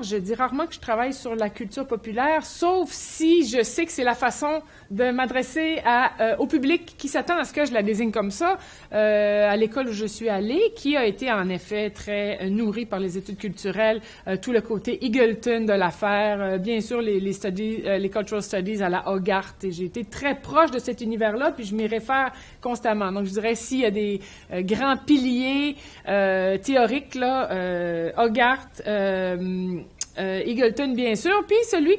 Je dis rarement que je travaille sur la culture populaire, sauf si je sais que c'est la façon de m'adresser au public qui s'attend à ce que je la désigne comme ça. À l'école où je suis allée, qui a été en effet très nourrie par les études culturelles, tout le côté Eagleton de l'affaire, bien sûr les cultural studies à la Hogarth, et j'ai été très proche de cet univers-là, puis je m'y réfère constamment. Donc je dirais s'il y a des grands piliers théoriques, là, Hogarth, Eagleton, bien sûr, puis celui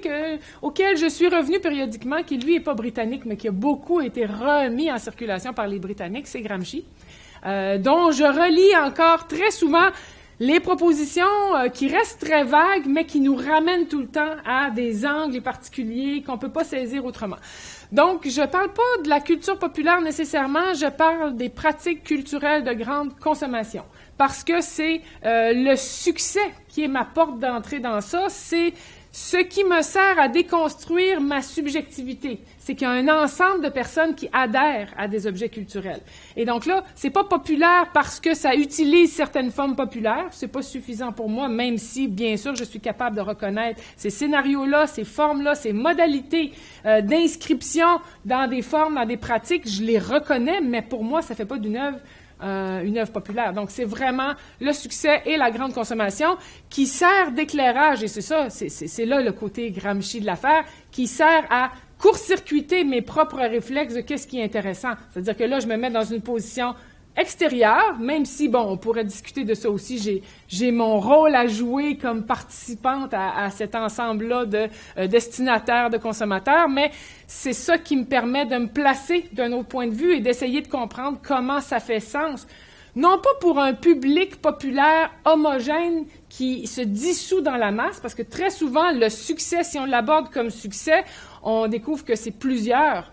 auquel je suis revenu périodiquement, qui lui n'est pas britannique, mais qui a beaucoup été remis en circulation par les Britanniques, c'est Gramsci, dont je relis encore très souvent les propositions qui restent très vagues, mais qui nous ramènent tout le temps à des angles particuliers qu'on ne peut pas saisir autrement. Donc, je ne parle pas de la culture populaire nécessairement, je parle des pratiques culturelles de grande consommation. Parce que c'est le succès qui est ma porte d'entrée dans ça, c'est ce qui me sert à déconstruire ma subjectivité. C'est qu'il y a un ensemble de personnes qui adhèrent à des objets culturels. Et donc là, c'est pas populaire parce que ça utilise certaines formes populaires. C'est pas suffisant pour moi, même si, bien sûr, je suis capable de reconnaître ces scénarios-là, ces formes-là, ces modalités d'inscription dans des formes, dans des pratiques. Je les reconnais, mais pour moi, ça fait pas d'une œuvre une œuvre populaire. Donc, c'est vraiment le succès et la grande consommation qui sert d'éclairage, et c'est ça, c'est là le côté Gramsci de l'affaire, qui sert à court-circuiter mes propres réflexes de qu'est-ce qui est intéressant. C'est-à-dire que là, je me mets dans une position extérieure, même si, bon, on pourrait discuter de ça aussi, j'ai mon rôle à jouer comme participante à cet ensemble-là de destinataires, de consommateurs, mais c'est ça qui me permet de me placer d'un autre point de vue et d'essayer de comprendre comment ça fait sens. Non pas pour un public populaire homogène qui se dissout dans la masse, parce que très souvent, le succès, si on l'aborde comme succès, on découvre que c'est plusieurs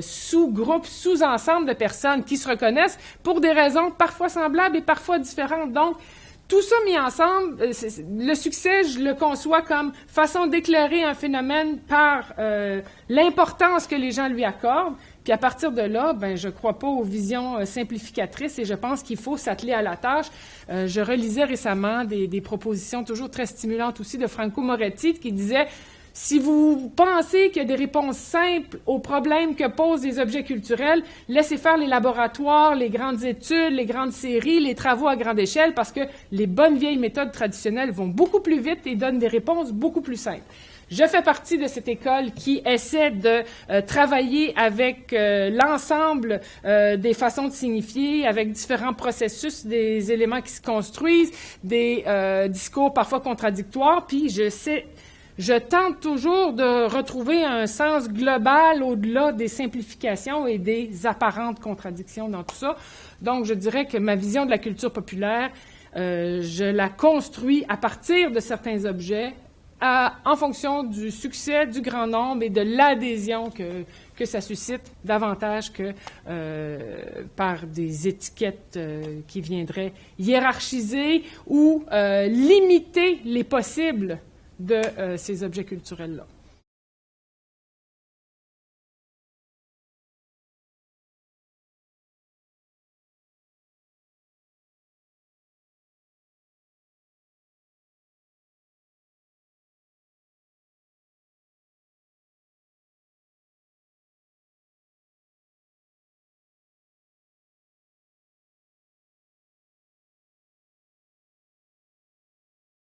sous-groupes, sous-ensembles de personnes qui se reconnaissent pour des raisons parfois semblables et parfois différentes. Donc, tout ça mis ensemble, le succès, je le conçois comme façon d'éclairer un phénomène par l'importance que les gens lui accordent. Puis à partir de là, ben, je ne crois pas aux visions simplificatrices et je pense qu'il faut s'atteler à la tâche. Je relisais récemment des propositions toujours très stimulantes aussi de Franco Moretti qui disait « Si vous pensez qu'il y a des réponses simples aux problèmes que posent les objets culturels, laissez faire les laboratoires, les grandes études, les grandes séries, les travaux à grande échelle, parce que les bonnes vieilles méthodes traditionnelles vont beaucoup plus vite et donnent des réponses beaucoup plus simples. » Je fais partie de cette école qui essaie de travailler avec l'ensemble des façons de signifier, avec différents processus, des éléments qui se construisent, des discours parfois contradictoires, puis je tente toujours de retrouver un sens global au-delà des simplifications et des apparentes contradictions dans tout ça. Donc, je dirais que ma vision de la culture populaire, je la construis à partir de certains objets, en fonction du succès du grand nombre et de l'adhésion que ça suscite, davantage que par des étiquettes qui viendraient hiérarchiser ou limiter les possibles de ces objets culturels-là.